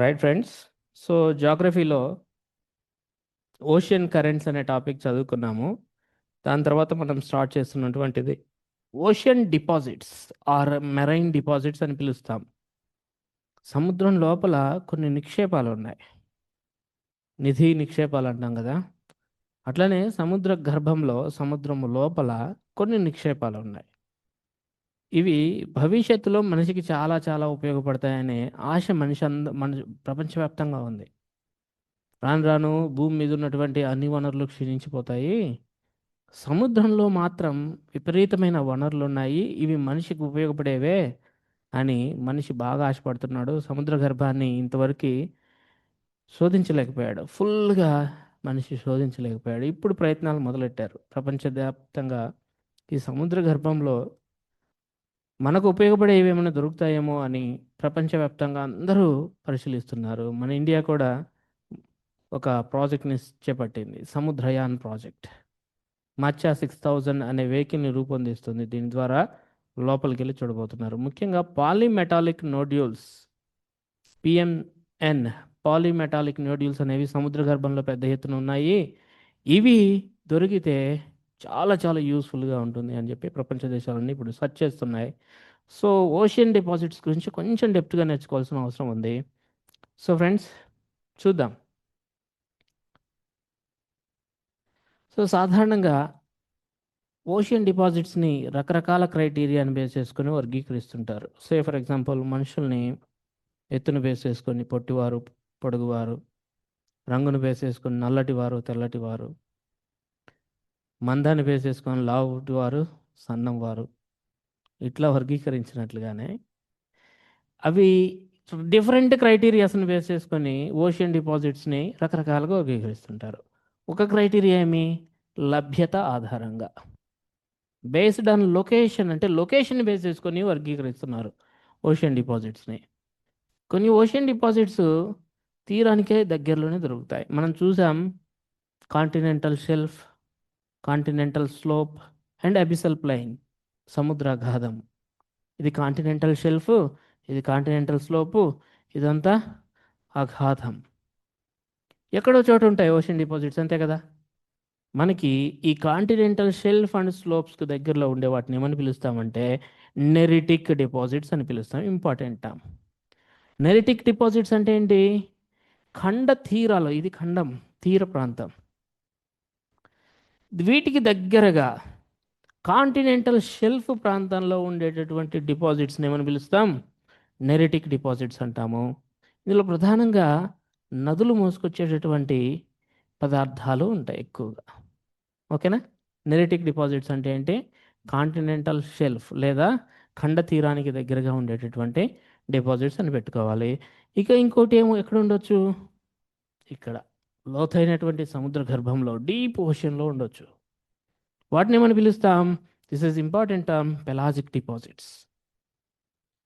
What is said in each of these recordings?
Right friends. So జాగ్రఫీలో ocean currents అనే topic చదువుకున్నాము. దాని తర్వాత మనం స్టార్ట్ చేస్తున్నటువంటిది ocean deposits or marine deposits అని పిలుస్తాం. సముద్రం లోపల కొన్ని నిక్షేపాలు ఉన్నాయి, నిధి నిక్షేపాలు అంటాం కదా. అట్లనే సముద్ర గర్భంలో సముద్రం లోపల కొన్ని నిక్షేపాలు ఉన్నాయి. ఇవి భవిష్యత్తులో మనిషికి చాలా చాలా ఉపయోగపడతాయనే ఆశ మన ప్రపంచవ్యాప్తంగా ఉంది. రాను రాను భూమి మీద ఉన్నటువంటి అన్ని వనరులు క్షీణించిపోతాయి. సముద్రంలో మాత్రం విపరీతమైన వనరులు ఉన్నాయి, ఇవి మనిషికి ఉపయోగపడేవే అని మనిషి బాగా ఆశపడుతున్నాడు. సముద్ర గర్భాన్ని ఇంతవరకు శోధించలేకపోయాడు, ఫుల్గా మనిషి శోధించలేకపోయాడు. ఇప్పుడు ప్రయత్నాలు మొదలెట్టారు ప్రపంచవ్యాప్తంగా. ఈ సముద్ర గర్భంలో మనకు ఉపయోగపడేవి ఏమైనా దొరుకుతాయేమో అని ప్రపంచవ్యాప్తంగా అందరూ పరిశీలిస్తున్నారు. మన ఇండియా కూడా ఒక ప్రాజెక్ట్ని చేపట్టింది, సముద్రయాన్ ప్రాజెక్ట్. మచ్చా 6000 అనే వెహికల్ని రూపొందిస్తుంది. దీని ద్వారా లోపలికి వెళ్ళి చూడబోతున్నారు. ముఖ్యంగా polymetallic nodules, PMN, polymetallic nodules అనేవి సముద్ర గర్భంలో పెద్ద ఎత్తున ఉన్నాయి. ఇవి దొరికితే చాలా చాలా యూస్ఫుల్గా ఉంటుంది అని చెప్పి ప్రపంచ దేశాలన్నీ ఇప్పుడు సెర్చ్ చేస్తున్నాయి. సో ఓషియన్ డిపాజిట్స్ గురించి కొంచెం డెప్త్గా నేర్చుకోవాల్సిన అవసరం ఉంది. సో ఫ్రెండ్స్, చూద్దాం. సో సాధారణంగా ఓషియన్ డిపాజిట్స్ని రకరకాల క్రైటీరియాని బేస్ చేసుకొని వర్గీకరిస్తుంటారు. సే ఫర్ ఎగ్జాంపుల్, మనుషుల్ని ఎత్తును బేస్ చేసుకొని పొట్టివారు, పొడుగువారు, రంగును బేస్ చేసుకొని నల్లటివారు, తెల్లటివారు, మందాన్ని బేస్ చేసుకొని లావుటివారు, సన్నంవారు, ఇట్లా వర్గీకరించినట్లుగానే అవి డిఫరెంట్ క్రైటీరియాస్ని బేస్ చేసుకొని ఓషియన్ డిపాజిట్స్ని రకరకాలుగా వర్గీకరిస్తుంటారు. ఒక క్రైటీరియా ఏమి? లభ్యత ఆధారంగా, బేస్డ్ ఆన్ లొకేషన్, అంటే లొకేషన్ బేస్ చేసుకొని వర్గీకరిస్తున్నారు ఓషియన్ డిపాజిట్స్ని. కొన్ని ఓషియన్ డిపాజిట్స్ తీరానికే దగ్గరలోనే దొరుకుతాయి. మనం చూసాం continental shelf, continental slope and abyssal plain, సముద్రాఘాతం. ఇది కాంటినెంటల్ షెల్ఫ్, ఇది కాంటినెంటల్ స్లోపు, ఇదంతా అఘాతం. ఎక్కడో చోటు ఉంటాయి ఓషియన్ డిపాజిట్స్, అంతే కదా. మనకి ఈ కాంటినెంటల్ షెల్ఫ్ అండ్ స్లోప్స్కి దగ్గరలో ఉండే వాటిని ఏమని పిలుస్తామంటే నెరిటిక్ డిపాజిట్స్ అని పిలుస్తాం. Important term. నెరిటిక్ డిపాజిట్స్ అంటే ఏంటి? ఖండ తీరాలు, ఇది ఖండం, తీర ప్రాంతం, వీటికి దగ్గరగా కాంటినెంటల్ షెల్ఫ్ ప్రాంతంలో ఉండేటటువంటి డిపాజిట్స్ని ఏమని పిలుస్తాం? నెరిటిక్ డిపాజిట్స్ అంటాము. ఇందులో ప్రధానంగా నదులు మోసుకొచ్చేటటువంటి పదార్థాలు ఉంటాయి ఎక్కువగా. ఓకేనా? నెరిటిక్ డిపాజిట్స్ అంటే ఏంటి? కాంటినెంటల్ షెల్ఫ్ లేదా ఖండ తీరానికి దగ్గరగా ఉండేటటువంటి డిపాజిట్స్ అని పెట్టుకోవాలి. ఇక ఇంకోటి ఏమో ఎక్కడ ఉండొచ్చు? ఇక్కడ లోతైనటువంటి సముద్ర గర్భంలో, డీప్ ఓషన్లో ఉండొచ్చు. వాటిని ఏమని పిలుస్తాం? This is important term, pelagic deposits.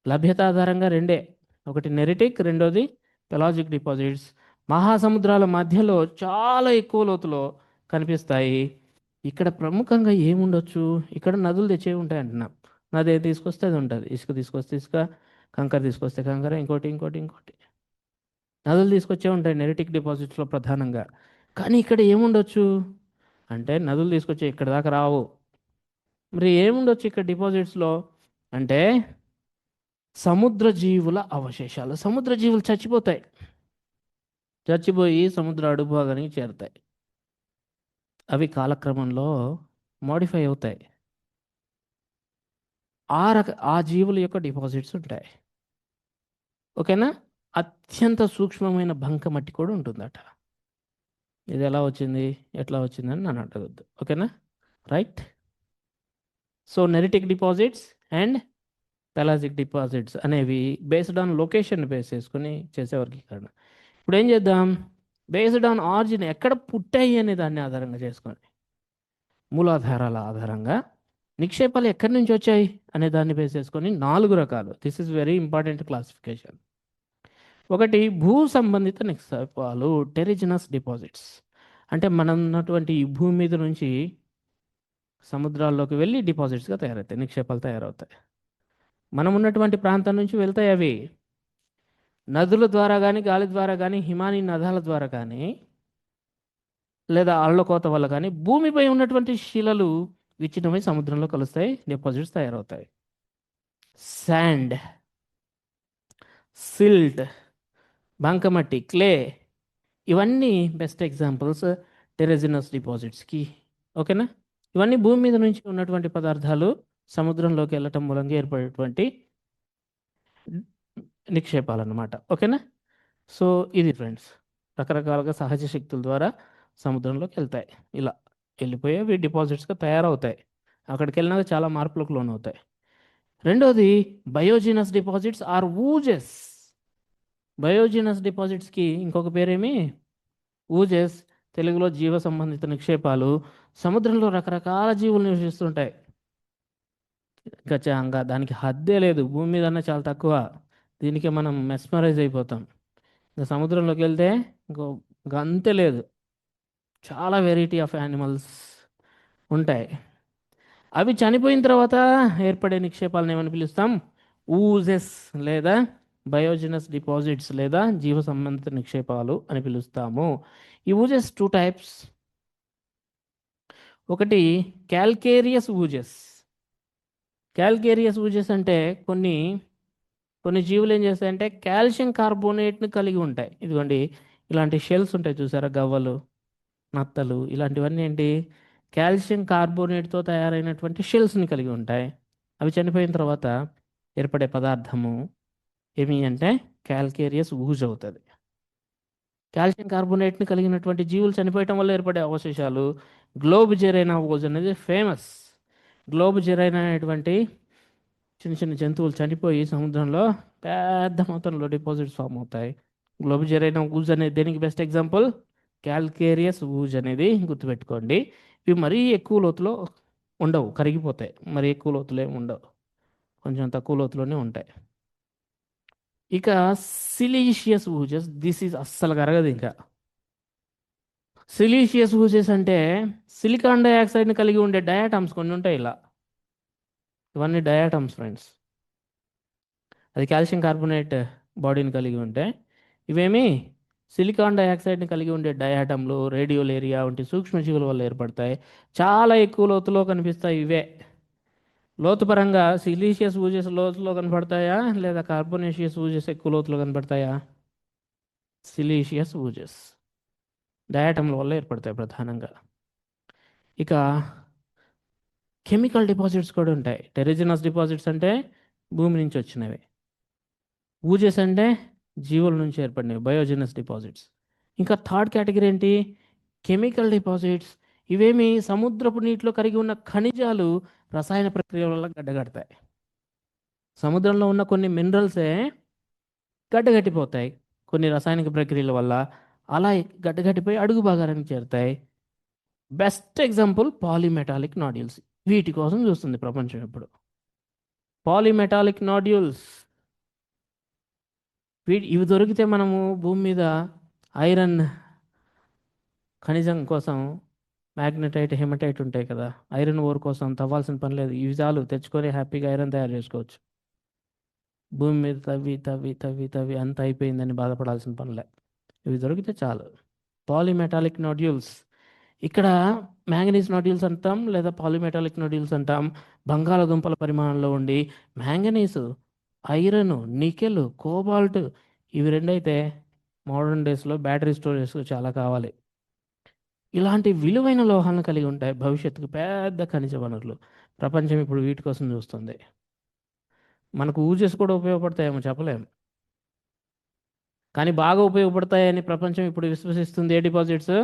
లభ్యత ఆధారంగా రెండే, ఒకటి నెరిటిక్, రెండోది పెలాజిక్ డిపాజిట్స్. మహాసముద్రాల మధ్యలో చాలా ఎక్కువ లోతులో కనిపిస్తాయి. ఇక్కడ ప్రముఖంగా ఏముండొచ్చు? ఇక్కడ నదులు తెచ్చేవి ఉంటాయి అంటున్నాం. నది ఏది తీసుకొస్తే అది ఉంటుంది. ఇసుక తీసుకొస్తే ఇసుక, కంకర తీసుకొస్తే కంకర, ఇంకోటి ఇంకోటి ఇంకోటి, నదులు తీసుకొచ్చే ఉంటాయి నెరిటిక్ డిపాజిట్స్లో ప్రధానంగా. కానీ ఇక్కడ ఏముండొచ్చు అంటే నదులు తీసుకొచ్చే ఇక్కడ దాకా రావు. మరి ఏముండొచ్చు ఇక్కడ డిపాజిట్స్లో అంటే సముద్ర జీవుల అవశేషాలు. సముద్ర జీవులు చచ్చిపోతాయి, చచ్చిపోయి సముద్ర అడుగుభాగానికి చేరుతాయి. అవి కాలక్రమంలో మోడిఫై అవుతాయి. ఆ జీవుల యొక్క డిపాజిట్స్ ఉంటాయి. ఓకేనా? అత్యంత సూక్ష్మమైన బంకమట్టి కూడా ఉంటుందట. ఇది ఎలా వచ్చింది, ఎట్లా వచ్చిందని నన్ను అడగద్దు. ఓకేనా? Right. So neritic deposits and pelagic deposits అనేవి బేస్డ్ ఆన్ లొకేషన్ బేస్ చేసుకుని చేసే వర్గీకరణ. ఇప్పుడు ఏం చేద్దాం? బేస్డ్ ఆన్ ఆరిజిన్, ఎక్కడ పుట్టాయి అనే దాన్ని ఆధారంగా చేసుకొని, మూలాధారాల ఆధారంగా నిక్షేపాలు ఎక్కడి నుంచి వచ్చాయి అనే దాన్ని బేస్ చేసుకొని 4 రకాలు. This is very important classification. ఒకటి, భూ సంబంధిత నిక్షేపాలు, టెరిజినస్ డిపాజిట్స్. అంటే మనం ఉన్నటువంటి ఈ భూమి మీద నుంచి సముద్రాల్లోకి వెళ్ళి డిపాజిట్స్గా తయారవుతాయి, నిక్షేపాలు తయారవుతాయి. మనం ఉన్నటువంటి ప్రాంతం నుంచి వెళ్తాయి అవి. నదుల ద్వారా కానీ, గాలి ద్వారా కానీ, హిమానీ నదాల ద్వారా కానీ, లేదా అళ్ళకోత వల్ల కానీ భూమిపై ఉన్నటువంటి శిలలు విచ్ఛిన్నమై సముద్రంలో కలుస్తాయి, డిపాజిట్స్ తయారవుతాయి. శాండ్, సిల్ట్, బంకమట్టి, క్లే, ఇవన్నీ బెస్ట్ ఎగ్జాంపుల్స్ టెరెజినస్ డిపాజిట్స్కి. ఓకేనా? ఇవన్నీ భూమి మీద నుంచి ఉన్నటువంటి పదార్థాలు సముద్రంలోకి వెళ్ళటం మూలంగా ఏర్పడేటువంటి నిక్షేపాలు అన్నమాట. ఓకేనా? సో ఇది ఫ్రెండ్స్, రకరకాలుగా సహజ శక్తుల ద్వారా సముద్రంలోకి వెళ్తాయి. ఇలా వెళ్ళిపోయేవి డిపాజిట్స్గా తయారవుతాయి. అక్కడికి వెళ్ళినాక చాలా మార్పులకు లోనవుతాయి. రెండోది బయోజినస్ డిపాజిట్స్ ఆర్ ఊజెస్. బయోజినస్ డిపాజిట్స్కి ఇంకొక పేరేమి? ఊజెస్. తెలుగులో జీవ సంబంధిత నిక్షేపాలు. సముద్రంలో రకరకాల జీవులు నివసిస్తుంటాయి. ఇంకా దానికి హద్దే లేదు. భూమి మీద చాలా తక్కువ. దీనికి మనం మెస్మరైజ్ అయిపోతాం. ఇంకా సముద్రంలోకి వెళ్తే ఇంకో అంతే లేదు. చాలా వెరైటీ ఆఫ్ యానిమల్స్ ఉంటాయి. అవి చనిపోయిన తర్వాత ఏర్పడే నిక్షేపాలను ఏమని పిలుస్తాం? ఊజెస్ లేదా బయోజినస్ డిపాజిట్స్ లేదా జీవ సంబంధిత నిక్షేపాలు అని పిలుస్తాము. ఈ ఊజెస్ 2 టైప్స్. ఒకటి క్యాల్కేరియస్ ఊజెస్. క్యాల్కేరియస్ ఊజెస్ అంటే కొన్ని జీవులు ఏం చేస్తాయంటే కాల్షియం కార్బోనేట్ని కలిగి ఉంటాయి. ఇదిగోండి, ఇలాంటి షెల్స్ ఉంటాయి చూసారా, గవ్వలు, నత్తలు, ఇలాంటివన్నీ ఏంటి? కాల్షియం కార్బోనేట్తో తయారైనటువంటి షెల్స్ని కలిగి ఉంటాయి. అవి చనిపోయిన తర్వాత ఏర్పడే పదార్థము ఏమి అంటే క్యాల్కేరియస్ ఊజ్ అవుతుంది. కాల్షియం కార్బోనేట్ని కలిగినటువంటి జీవులు చనిపోయటం వల్ల ఏర్పడే అవశేషాలు గ్లోబ్ జెరైనా ఊజ్ అనేది ఫేమస్. గ్లోబ్ జెరైనా అనేటువంటి చిన్న చిన్న జంతువులు చనిపోయి సముద్రంలో పెద్ద మొత్తంలో డిపాజిట్స్ ఫామ్ అవుతాయి. గ్లోబ్ జెరైనా ఊజ్ అనేది దేనికి బెస్ట్ ఎగ్జాంపుల్? క్యాల్కేరియస్ ఊజ్ అనేది గుర్తుపెట్టుకోండి. ఇవి మరీ ఎక్కువ లోతులో ఉండవు, కరిగిపోతాయి. మరీ ఎక్కువ లోతులో ఏమి ఉండవు, కొంచెం తక్కువ లోతులోనే ఉంటాయి. ఇక సిలీషియస్ ఊజెస్, దిస్ ఈజ్ అస్సలు కరగదు. ఇంకా సిలీషియస్ ఊజెస్ అంటే సిలికాన్ డైఆక్సైడ్ని కలిగి ఉండే డయాటమ్స్ కొన్ని ఉంటాయి ఇలా. ఇవన్నీ డయాటమ్స్ ఫ్రెండ్స్. అది కాల్షియం కార్బోనేట్ బాడీని కలిగి ఉంటే, ఇవేమి సిలికాన్ డైఆక్సైడ్ని కలిగి ఉండే డయాటమ్లు, రేడియోలేరియా వంటి సూక్ష్మజీవుల వల్ల ఏర్పడతాయి. చాలా ఎక్కువ లోతులో కనిపిస్తాయి ఇవే. లోతు పరంగా సిలీషియస్ ఊజెస్ లోతులో కనపడతాయా లేదా కార్బోనేషియస్ ఊజెస్ ఎక్కువ లోతులో కనపడతాయా? సిలీషియస్ ఊజెస్ డయాటమ్ల వల్ల ఏర్పడతాయి ప్రధానంగా. ఇక కెమికల్ డిపాజిట్స్ కూడా ఉంటాయి. టెరిజినస్ డిపాజిట్స్ అంటే భూమి నుంచి వచ్చినవి. ఊజెస్ అంటే జీవుల నుంచి ఏర్పడినవి, బయోజినస్ డిపాజిట్స్. ఇంకా థర్డ్ కేటగిరీ ఏంటి? Chemical deposits. ఇవేమి సముద్రపు నీటిలో కరిగి ఉన్న ఖనిజాలు రసాయన ప్రక్రియ వల్ల గడ్డగడతాయి. సముద్రంలో ఉన్న కొన్ని మినరల్సే గడ్డగట్టిపోతాయి కొన్ని రసాయనిక ప్రక్రియల వల్ల. అలా గడ్డగట్టిపోయి అడుగు భాగానికి చేరుతాయి. Best example polymetallic nodules. వీటి కోసం చూస్తుంది ప్రపంచం ఇప్పుడు. పాలిమెటాలిక్ నాడ్యూల్స్, ఇవి దొరికితే మనము భూమి మీద ఐరన్ ఖనిజం కోసం మ్యాగ్నెటైట్, హెమటైట్ ఉంటాయి కదా, ఐరన్ ఓర్ కోసం తవ్వాల్సిన పని లేదు. ఇవి చాలు, తెచ్చుకొని హ్యాపీగా ఐరన్ తయారు చేసుకోవచ్చు. భూమి మీద తవ్వి తవ్వి తవ్వి తవ్వి అంత అయిపోయిందని బాధపడాల్సిన పనిలే, ఇవి దొరికితే చాలు. పాలిమెటాలిక్ నాడ్యూల్స్, ఇక్కడ మ్యాంగనీస్ నాడ్యూల్స్ అంటాం లేదా పాలిమెటాలిక్ నాడ్యూల్స్ అంటాం. బంగాళదుంపల పరిమాణంలో ఉండి మ్యాంగనీసు, ఐరన్, నికెల్, కోబాల్ట్ ఇవి రెండైతే మోడర్న్ డేస్లో బ్యాటరీ స్టోరేజ్ చాలా కావాలి. ఇలాంటి విలువైన లోహాలను కలిగి ఉంటాయి భవిష్యత్తుకు పెద్ద ఖనిజ వనరులు. ప్రపంచం ఇప్పుడు వీటి కోసం చూస్తుంది. మనకు ఊజెస్ కూడా ఉపయోగపడతాయేమో చెప్పలేము, కానీ బాగా ఉపయోగపడతాయని ప్రపంచం ఇప్పుడు విశ్వసిస్తుంది. ఏ డిపాజిట్స్?